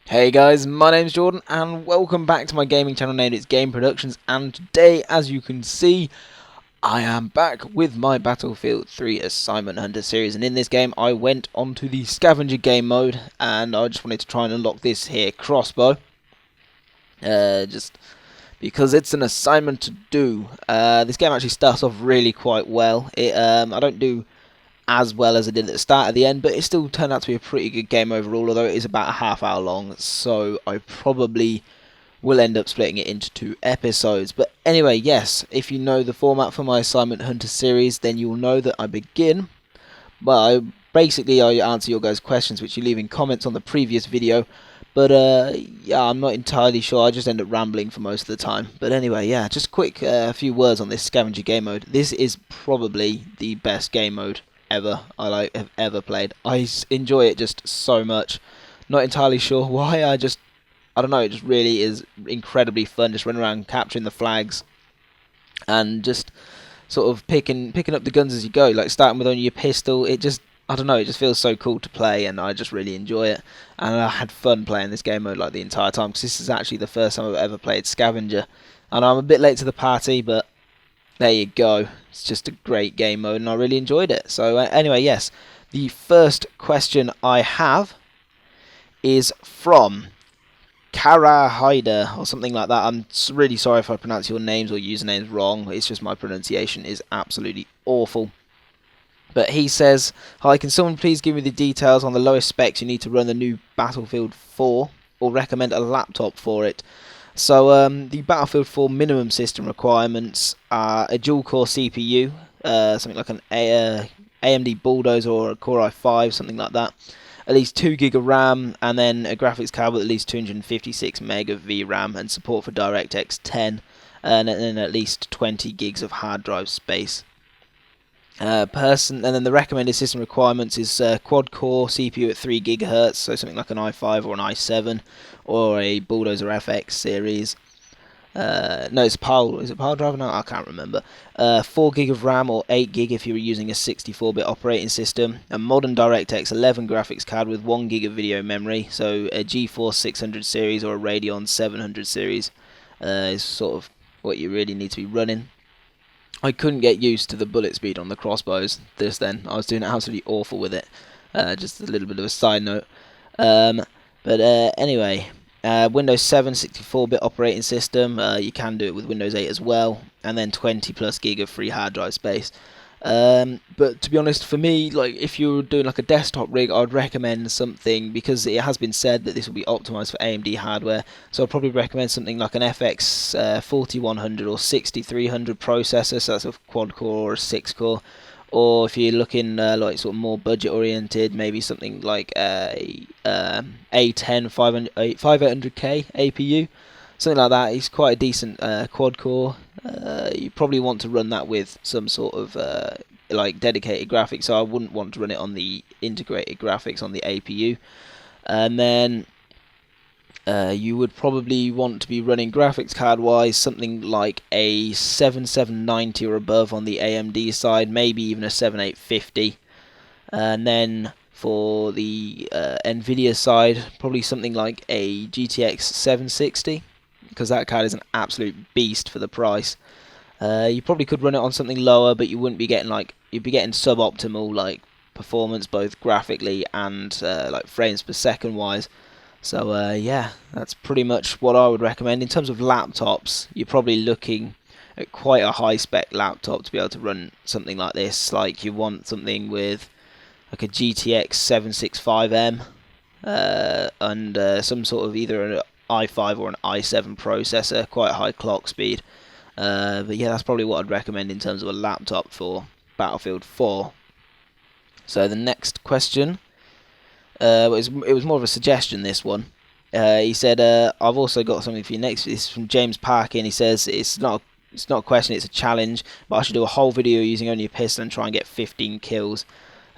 Hey guys, my name's Jordan and welcome back to my gaming channel named It's Game Productions, and today, as you can see, I am back with my Battlefield 3 Assignment Hunter series, and in this game I went onto the Scavenger game mode and I just wanted to try and unlock this here crossbow. Just because it's an assignment to do. This game actually starts off really quite well. I don't do as well as I did at the start at the end, but it still turned out to be a pretty good game overall, although it is about a half hour long, so I probably will end up splitting it into 2 episodes. But anyway, yes, if you know the format for my Assignment Hunter series, then you'll know that I begin. Well, I answer your guys' questions, which you leave in comments on the previous video. But yeah, I'm not entirely sure. I just end up rambling for most of the time. But anyway, yeah, just a quick few words on this Scavenger game mode. This is probably the best game mode ever have ever played. I enjoy it just so much. Not entirely sure why. I don't know. It just really is incredibly fun. Just running around capturing the flags and just sort of picking up the guns as you go. Like starting with only your pistol. I don't know. It just feels so cool to play, and I just really enjoy it. And I had fun playing this game mode like the entire time, because this is actually the first time I've ever played Scavenger. And I'm a bit late to the party, but there you go. It's just a great game mode and I really enjoyed it. So anyway, yes. The first question I have is from Kara Hyder or something like that. I'm really sorry if I pronounce your names or usernames wrong. It's just my pronunciation is absolutely awful. But he says, "Hi, can someone please give me the details on the lowest specs you need to run the new Battlefield 4 or recommend a laptop for it?" So the Battlefield 4 minimum system requirements are a dual-core CPU, something like an AMD Bulldozer or a Core i5, something like that. At least 2 gig of RAM, and then a graphics card with at least 256 meg of VRAM and support for DirectX 10, and then at least 20 gigs of hard drive space. And then the recommended system requirements is quad-core CPU at 3 GHz, so something like an i5 or an i7, or a Bulldozer FX series. No, it's Is it Pile Driver? No, I can't remember. 4 gig of RAM or 8 gig if you were using a 64-bit operating system. A modern DirectX 11 graphics card with 1 gig of video memory, so a GeForce 600 series or a Radeon 700 series is sort of what you really need to be running. I couldn't get used to the bullet speed on the crossbows then. I was doing absolutely awful with it. Just a little bit of a side note. Anyway, Windows 7 64-bit operating system. You can do it with Windows 8 as well. And then 20 plus gig of free hard drive space. But to be honest, for me, like if you're doing like a desktop rig, I'd recommend something, because it has been said that this will be optimized for AMD hardware. So I'd probably recommend something like an FX 4100 or 6300 processor. So that's a quad core or a 6-core. Or if you're looking like sort of more budget oriented, maybe something like a A10 5800K APU. Something like that. It's quite a decent quad core. You probably want to run that with some sort of like dedicated graphics, so I wouldn't want to run it on the integrated graphics on the APU. And then you would probably want to be running graphics card wise something like a 7790 or above on the AMD side, maybe even a 7850. And then for the Nvidia side, probably something like a GTX 760, because that card is an absolute beast for the price. You probably could run it on something lower, but you wouldn't be getting you'd be getting suboptimal like performance, both graphically and like frames per second wise. So yeah, that's pretty much what I would recommend. In terms of laptops, you're probably looking at quite a high spec laptop to be able to run something like this. Like you want something with like a GTX 765M and some sort of either an i5 or an i7 processor, quite a high clock speed. But yeah, that's probably what I'd recommend in terms of a laptop for Battlefield 4. So the next question, it was more of a suggestion, this one. He said, I've also got something for you next. This is from James Parkin, and he says, it's not a question, it's a challenge, but I should do a whole video using only a pistol and try and get 15 kills.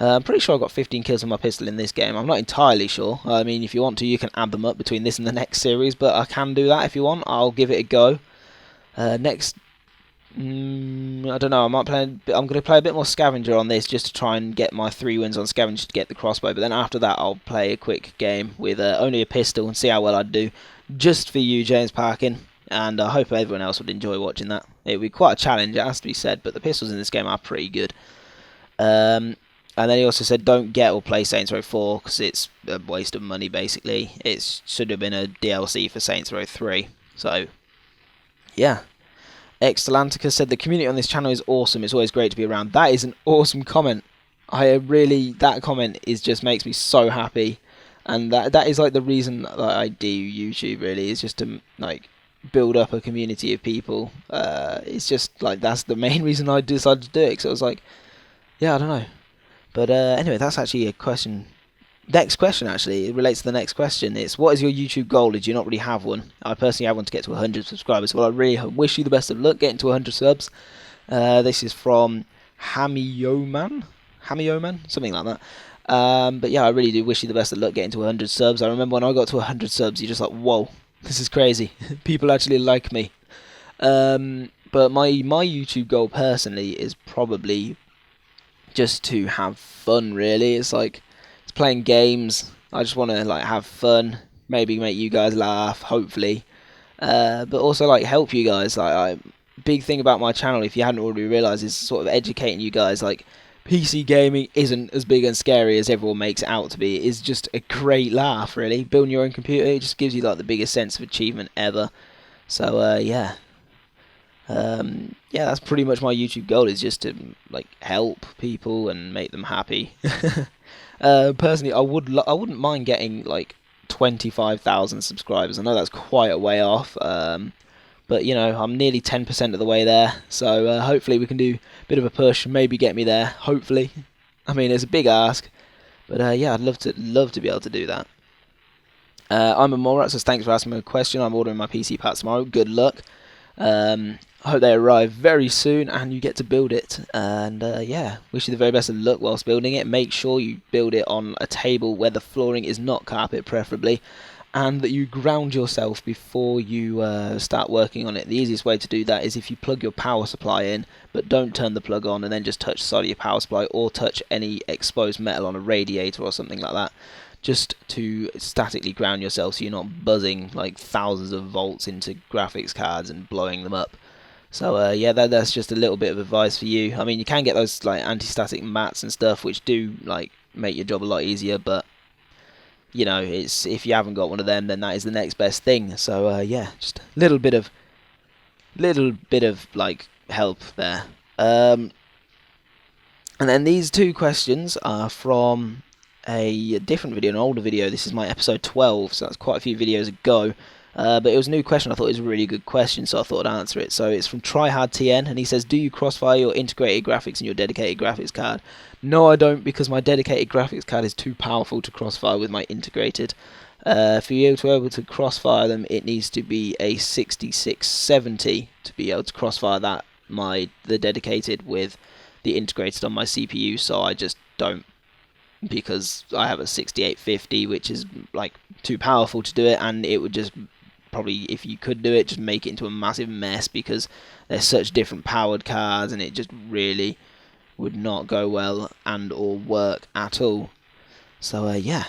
I'm pretty sure I got 15 kills with my pistol in this game. I'm not entirely sure. I mean, if you want to, you can add them up between this and the next series, but I can do that if you want. I'll give it a go. Next I don't know. I'm going to play a bit more Scavenger on this just to try and get my 3 wins on Scavenger to get the crossbow. But then after that, I'll play a quick game with only a pistol and see how well I do, just for you, James Parkin. And I hope everyone else would enjoy watching that. It would be quite a challenge, it has to be said. But the pistols in this game are pretty good. And then he also said, don't get or play Saints Row 4 because it's a waste of money. Basically, it should have been a DLC for Saints Row 3. So, yeah. Extalanticus said the community on this channel is awesome. It's always great to be around. That is an awesome comment. That comment just makes me so happy, and that is like the reason that I do YouTube. Really, is just to like build up a community of people. It's just like that's the main reason I decided to do it. Because I was like, yeah, I don't know. But anyway, that's actually a question. Next question, actually, it relates to the next question. It's, what is your YouTube goal? Did you not really have one? I personally have one to get to 100 subscribers. Well, I really wish you the best of luck getting to 100 subs. This is from Hamioman, something like that. But yeah, I really do wish you the best of luck getting to 100 subs. I remember when I got to 100 subs, you're just like, whoa, this is crazy. People actually like me. But my YouTube goal personally is probably just to have fun, really. It's like playing games. I just want to like have fun, maybe make you guys laugh, hopefully, but also like help you guys. Like, big thing about my channel, if you hadn't already realised, is sort of educating you guys. Like, PC gaming isn't as big and scary as everyone makes it out to be. It is just a great laugh, really. Building your own computer, it just gives you like the biggest sense of achievement ever. So yeah. Yeah, that's pretty much my YouTube goal, is just to like help people and make them happy. Personally, I wouldn't mind getting like 25,000 subscribers. I know that's quite a way off, but you know, I'm nearly 10% of the way there. So hopefully we can do a bit of a push, maybe get me there. Hopefully, I mean it's a big ask, but yeah, I'd love to be able to do that. I'm a Morat, so thanks for asking me a question. I'm ordering my PC parts tomorrow. Good luck. I hope they arrive very soon and you get to build it. And yeah, wish you the very best of luck whilst building it. Make sure you build it on a table where the flooring is not carpet, preferably, and that you ground yourself before you start working on it. The easiest way to do that is if you plug your power supply in, but don't turn the plug on, and then just touch the side of your power supply, or touch any exposed metal on a radiator or something like that, just to statically ground yourself so you're not buzzing like thousands of volts into graphics cards and blowing them up. So yeah, that's just a little bit of advice for you. I mean, you can get those like anti-static mats and stuff, which do like make your job a lot easier. But you know, it's if you haven't got one of them, then that is the next best thing. So yeah, just a little bit of like help there. And then these 2 questions are from a different video, an older video. This is my episode 12, so that's quite a few videos ago. But it was a new question. I thought it was a really good question, so I thought I'd answer it. So it's from TryHardTN, and he says, do you crossfire your integrated graphics in your dedicated graphics card? No, I don't, because my dedicated graphics card is too powerful to crossfire with my integrated. For you to be able to crossfire them, it needs to be a 6670 to be able to crossfire that, the dedicated with the integrated on my CPU, so I just don't, because I have a 6850, which is like too powerful to do it, and it would just probably, if you could do it, just make it into a massive mess, because they're such different powered cards, and it just really would not go well and or work at all. So yeah.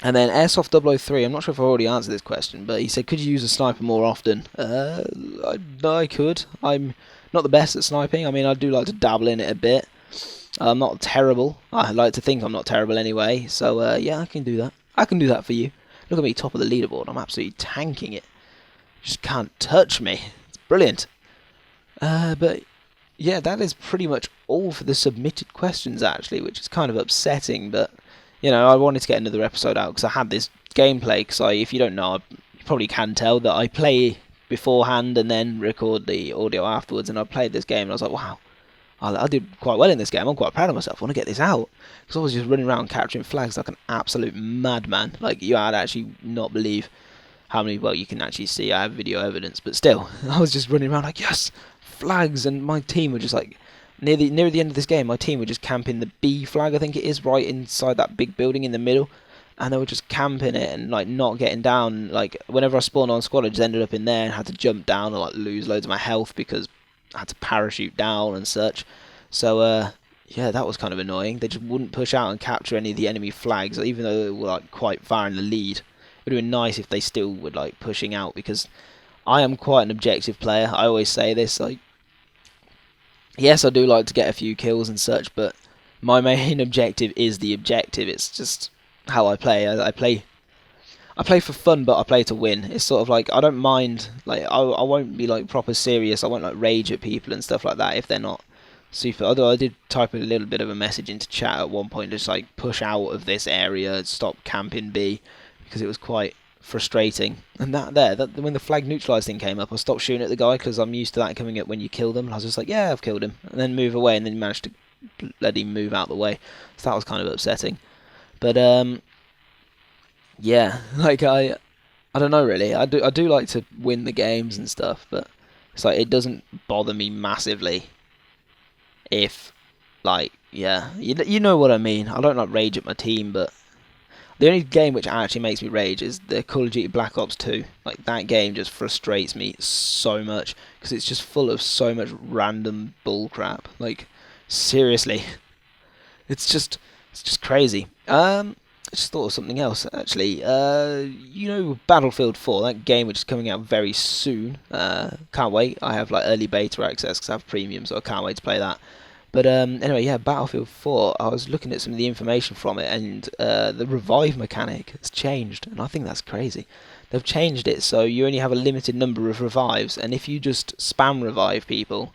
And then Airsoft003, I'm not sure if I already answered this question, but he said, could you use a sniper more often? I could. I'm not the best at sniping. I mean, I do like to dabble in it a bit. I'm not terrible. I like to think I'm not terrible anyway. So yeah, I can do that. I can do that for you. Look at me, top of the leaderboard. I'm absolutely tanking it. Just can't touch me. It's brilliant. But yeah, that is pretty much all for the submitted questions, actually, which is kind of upsetting. But you know, I wanted to get another episode out because I had this gameplay. Because if you don't know, you probably can tell that I play beforehand and then record the audio afterwards. And I played this game and I was like, wow, I did quite well in this game. I'm quite proud of myself. I want to get this out. Because I was just running around capturing flags like an absolute madman. Like, you would actually not believe how many, well, you can actually see I have video evidence, but still, I was just running around like, yes, flags, and my team were just like, near the end of this game, my team were just camping the B flag, I think it is, right inside that big building in the middle, and they were just camping it and like not getting down. Like, whenever I spawned on squad, I just ended up in there and had to jump down and like lose loads of my health because had to parachute down and such. So yeah, that was kind of annoying. They just wouldn't push out and capture any of the enemy flags, even though they were like quite far in the lead. It would have been nice if they still were like pushing out, because I am quite an objective player. I always say this, like, yes, I do like to get a few kills and such, but my main objective is the objective. It's just how I play. I play for fun, but I play to win. It's sort of like, I don't mind, like, I won't be like proper serious. I won't like rage at people and stuff like that if they're not super. Although I did type a little bit of a message into chat at one point, just like push out of this area, stop camping B, because it was quite frustrating. And that when the flag neutralised thing came up, I stopped shooting at the guy, because I'm used to that coming up when you kill them. And I was just like, yeah, I've killed him, and then move away, and then managed to let him move out the way. So that was kind of upsetting. But yeah, like I don't know really. I do like to win the games and stuff, but it's like it doesn't bother me massively if, like, yeah, you know what I mean. I don't like rage at my team, but the only game which actually makes me rage is the Call of Duty Black Ops 2. Like, that game just frustrates me so much, because it's just full of so much random bullcrap. Like, seriously, it's just crazy. I just thought of something else, actually. You know, Battlefield 4, that game which is coming out very soon. Can't wait. I have like early beta access because I have premium, so I can't wait to play that. But anyway, yeah, Battlefield 4, I was looking at some of the information from it, and the revive mechanic has changed, and I think that's crazy. They've changed it so you only have a limited number of revives, and if you just spam revive people,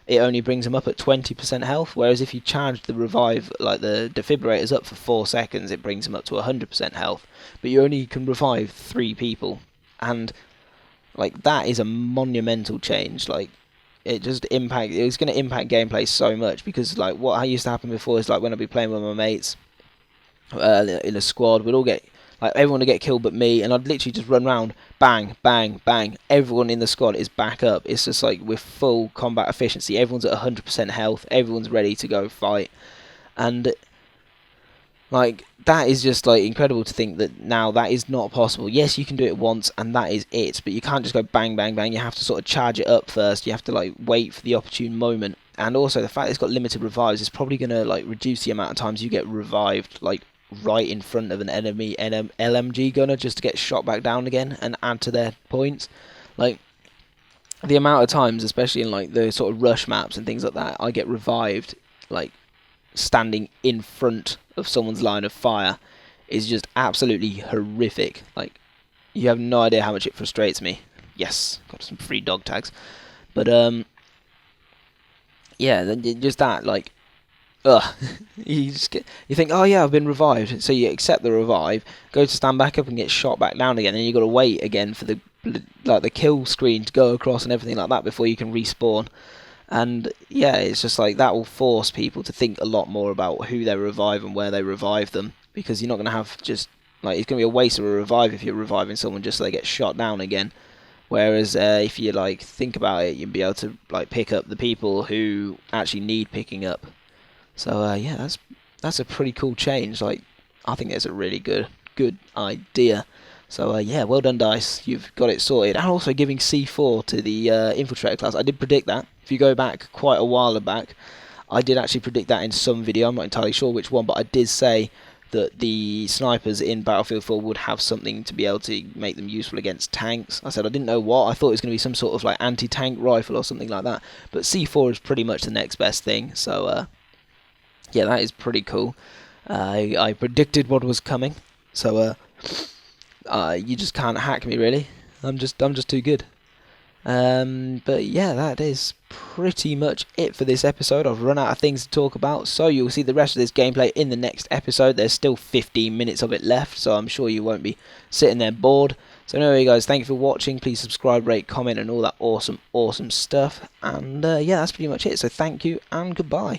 it only brings them up at 20% health, whereas if you charge the revive, like the defibrillators up for 4 seconds, it brings them up to 100% health. But you only can revive 3 people, and like, that is a monumental change. Like, it's going to impact gameplay so much, because like what used to happen before is, like, when I'd be playing with my mates in a squad, we'd all get, like, everyone would get killed but me, and I'd literally just run around, bang, bang, bang. Everyone in the squad is back up. It's just like with full combat efficiency. Everyone's at 100% health. Everyone's ready to go fight, and like, that is just like incredible to think that now that is not possible. Yes, you can do it once and that is it, but you can't just go bang, bang, bang. You have to sort of charge it up first. You have to like wait for the opportune moment. And also the fact that it's got limited revives is probably going to like reduce the amount of times you get revived like right in front of an enemy LMG gunner just to get shot back down again and add to their points. Like, the amount of times, especially in like the sort of rush maps and things like that, I get revived like standing in front of someone's line of fire is just absolutely horrific. Like, you have no idea how much it frustrates me. Yes, got some free dog tags. But yeah, then just that, like, you think, oh yeah, I've been revived, so you accept the revive, go to stand back up and get shot back down again, and you got to wait again for the kill screen to go across and everything like that before you can respawn. And yeah, it's just like that will force people to think a lot more about who they revive and where they revive them, because you're not going to have just like, it's going to be a waste of a revive if you're reviving someone just so they get shot down again. Whereas if you like think about it, you'll be able to like pick up the people who actually need picking up. So yeah, that's a pretty cool change. Like, I think it's a really good idea. So yeah, well done, DICE. You've got it sorted. And also giving C4 to the Infiltrator class. I did predict that. If you go back quite a while back, I did actually predict that in some video. I'm not entirely sure which one, but I did say that the snipers in Battlefield 4 would have something to be able to make them useful against tanks. I said I didn't know what. I thought it was going to be some sort of like anti-tank rifle or something like that. But C4 is pretty much the next best thing. So yeah, that is pretty cool. I predicted what was coming. So you just can't hack me, really. I'm just too good. But yeah, that is pretty much it for this episode. I've run out of things to talk about, so you'll see the rest of this gameplay in the next episode. There's still 15 minutes of it left, so I'm sure you won't be sitting there bored. So anyway, guys, thank you for watching. Please subscribe, rate, comment, and all that awesome stuff. And yeah, that's pretty much it. So thank you, and goodbye.